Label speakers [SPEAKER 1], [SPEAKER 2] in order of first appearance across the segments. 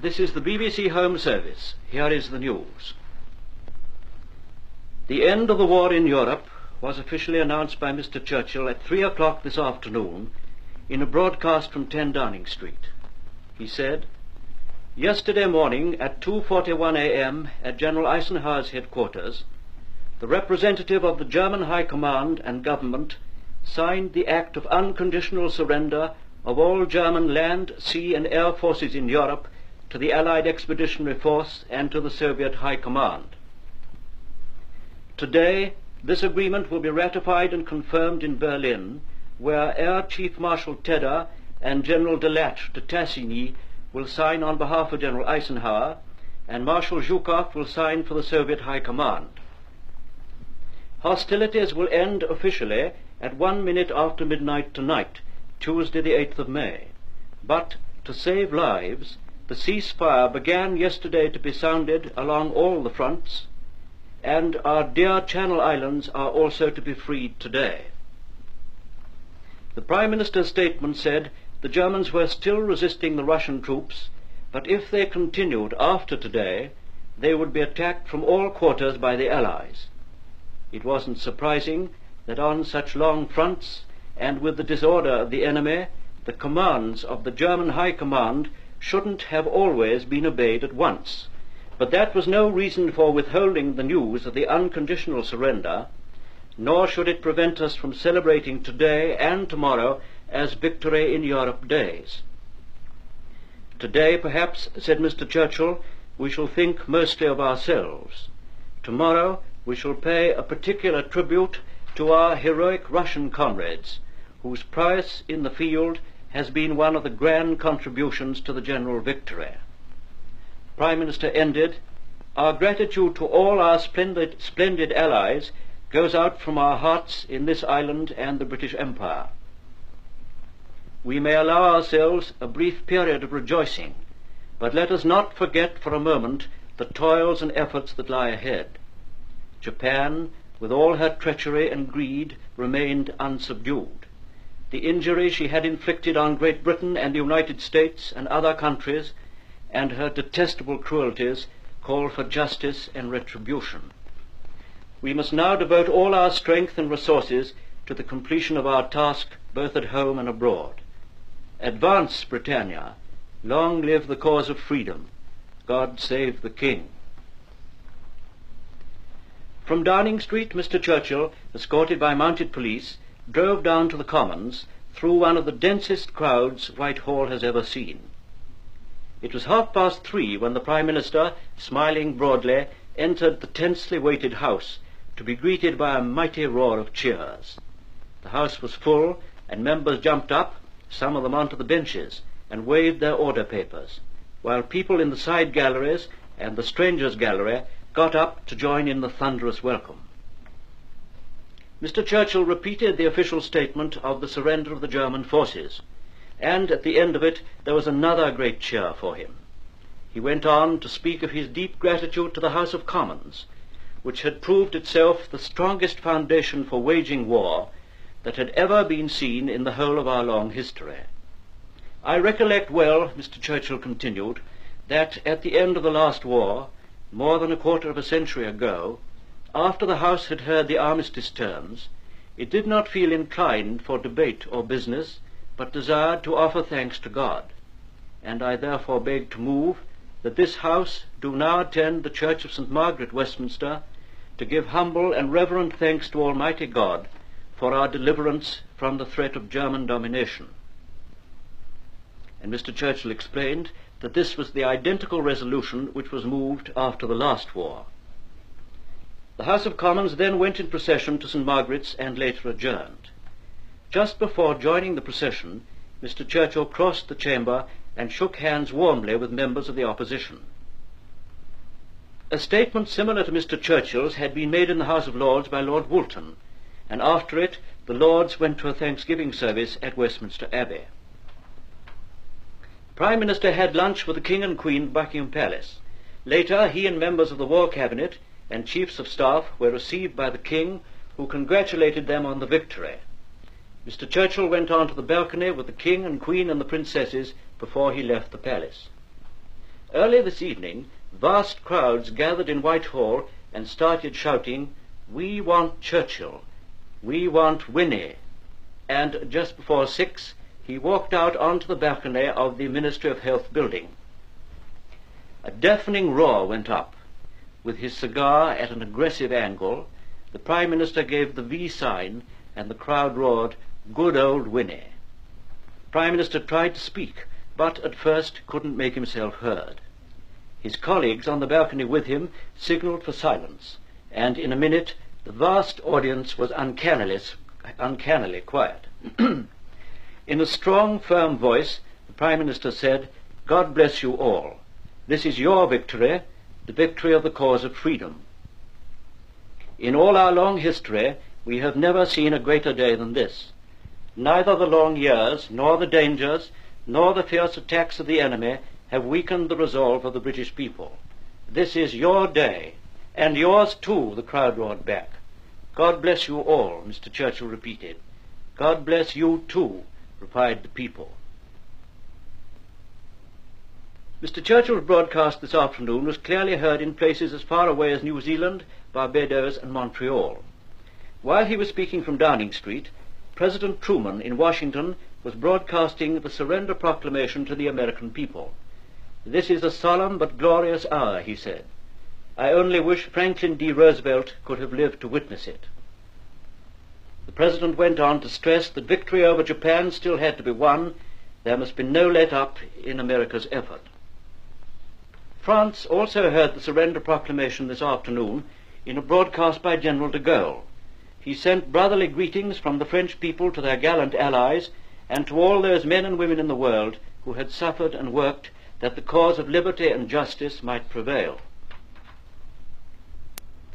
[SPEAKER 1] This is the BBC Home Service. Here is the news. The end of the war in Europe was officially announced by Mr. Churchill at 3 o'clock this afternoon in a broadcast from 10 Downing Street. He said, "Yesterday morning at 2:41 a.m. at General Eisenhower's headquarters, the representative of the German High Command and Government signed the act of unconditional surrender of all German land, sea and air forces in Europe to the Allied Expeditionary Force and to the Soviet High Command. Today, this agreement will be ratified and confirmed in Berlin, where Air Chief Marshal Tedder and General de Lattre de Tassigny will sign on behalf of General Eisenhower, and Marshal Zhukov will sign for the Soviet High Command. Hostilities will end officially at 1 minute after midnight tonight, Tuesday the 8th of May. But to save lives, the ceasefire began yesterday to be sounded along all the fronts, and our dear Channel Islands are also to be freed today." The Prime Minister's statement said the Germans were still resisting the Russian troops, but if they continued after today, they would be attacked from all quarters by the Allies. It wasn't surprising that on such long fronts, and with the disorder of the enemy, the commands of the German High Command shouldn't have always been obeyed at once. But that was no reason for withholding the news of the unconditional surrender, nor should it prevent us from celebrating today and tomorrow as Victory in Europe days. "Today, perhaps," said Mr. Churchill, "we shall think mostly of ourselves. Tomorrow we shall pay a particular tribute to our heroic Russian comrades, whose prowess in the field has been one of the grand contributions to the general victory." Prime Minister ended, "Our gratitude to all our splendid allies goes out from our hearts in this island and the British Empire. We may allow ourselves a brief period of rejoicing, but let us not forget for a moment the toils and efforts that lie ahead. Japan, with all her treachery and greed, remained unsubdued. The injury she had inflicted on Great Britain and the United States and other countries, and her detestable cruelties, call for justice and retribution. We must now devote all our strength and resources to the completion of our task both at home and abroad. Advance, Britannia! Long live the cause of freedom! God save the King!" From Downing Street, Mr. Churchill, escorted by mounted police, drove down to the Commons through one of the densest crowds Whitehall has ever seen. It was 3:30 when the Prime Minister, smiling broadly, entered the tensely waited House to be greeted by a mighty roar of cheers. The House was full, and members jumped up, some of them onto the benches, and waved their order papers, while people in the side galleries and the strangers' gallery got up to join in the thunderous welcome. Mr. Churchill repeated the official statement of the surrender of the German forces, and at the end of it there was another great cheer for him. He went on to speak of his deep gratitude to the House of Commons, which had proved itself the strongest foundation for waging war that had ever been seen in the whole of our long history. "I recollect well," Mr. Churchill continued, "that at the end of the last war, more than a quarter of a century ago, after the House had heard the armistice terms, it did not feel inclined for debate or business, but desired to offer thanks to God, and I therefore beg to move that this House do now attend the Church of St. Margaret, Westminster, to give humble and reverent thanks to Almighty God for our deliverance from the threat of German domination." And Mr. Churchill explained that this was the identical resolution which was moved after the last war. The House of Commons then went in procession to St. Margaret's and later adjourned. Just before joining the procession, Mr. Churchill crossed the chamber and shook hands warmly with members of the opposition. A statement similar to Mr. Churchill's had been made in the House of Lords by Lord Woolton, and after it the Lords went to a Thanksgiving service at Westminster Abbey. The Prime Minister had lunch with the King and Queen at Buckingham Palace. Later he and members of the War Cabinet and chiefs of staff were received by the King, who congratulated them on the victory. Mr. Churchill went on to the balcony with the King and Queen and the princesses before he left the palace. Early this evening, vast crowds gathered in Whitehall and started shouting, "We want Churchill! We want Winnie!" And just before 6, he walked out onto the balcony of the Ministry of Health building. A deafening roar went up. With his cigar at an aggressive angle, the Prime Minister gave the V sign, and the crowd roared, "Good old Winnie!" The Prime Minister tried to speak, but at first couldn't make himself heard. His colleagues on the balcony with him signalled for silence, and in a minute the vast audience was uncannily quiet. In a strong, firm voice, the Prime Minister said, "God bless you all. This is your victory, the victory of the cause of freedom. In all our long history, we have never seen a greater day than this. Neither the long years, nor the dangers, nor the fierce attacks of the enemy have weakened the resolve of the British people. This is your day, and yours too," the crowd roared back. "God bless you all," Mr. Churchill repeated. "God bless you too," replied the people. Mr. Churchill's broadcast this afternoon was clearly heard in places as far away as New Zealand, Barbados, and Montreal. While he was speaking from Downing Street, President Truman in Washington was broadcasting the surrender proclamation to the American people. "This is a solemn but glorious hour," he said. "I only wish Franklin D. Roosevelt could have lived to witness it." The President went on to stress that victory over Japan still had to be won. There must be no let-up in America's effort. France also heard the surrender proclamation this afternoon in a broadcast by General de Gaulle. He sent brotherly greetings from the French people to their gallant allies and to all those men and women in the world who had suffered and worked that the cause of liberty and justice might prevail.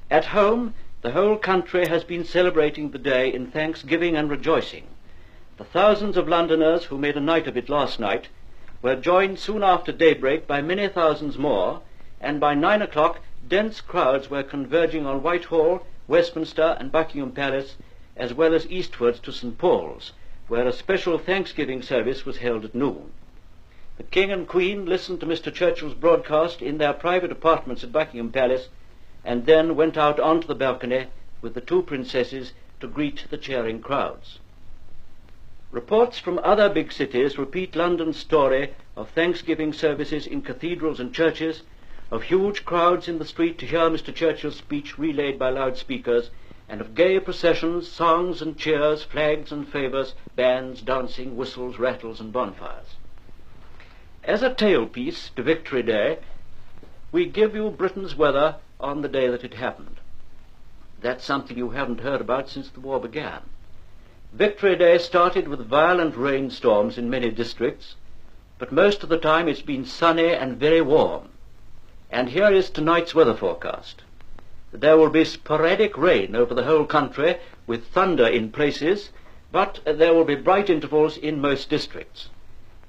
[SPEAKER 1] At home, the whole country has been celebrating the day in thanksgiving and rejoicing. The thousands of Londoners who made a night of it last night were joined soon after daybreak by many thousands more, and by 9 o'clock dense crowds were converging on Whitehall, Westminster, and Buckingham Palace, as well as eastwards to St. Paul's, where a special Thanksgiving service was held at noon. The King and Queen listened to Mr. Churchill's broadcast in their private apartments at Buckingham Palace, and then went out onto the balcony with the two princesses to greet the cheering crowds. Reports from other big cities repeat London's story of Thanksgiving services in cathedrals and churches, of huge crowds in the street to hear Mr. Churchill's speech relayed by loudspeakers, and of gay processions, songs and cheers, flags and favours, bands, dancing, whistles, rattles, and bonfires. As a tailpiece to Victory Day, we give you Britain's weather on the day that it happened. That's something you haven't heard about since the war began. Victory Day started with violent rainstorms in many districts, but most of the time it's been sunny and very warm. And here is tonight's weather forecast. There will be sporadic rain over the whole country, with thunder in places, but there will be bright intervals in most districts.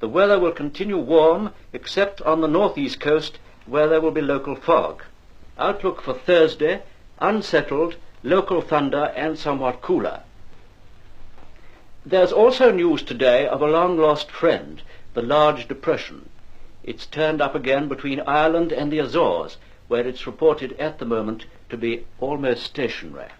[SPEAKER 1] The weather will continue warm, except on the northeast coast, where there will be local fog. Outlook for Thursday: unsettled, local thunder, and somewhat cooler. There's also news today of a long-lost friend, the Large Depression. It's turned up again between Ireland and the Azores, where it's reported at the moment to be almost stationary.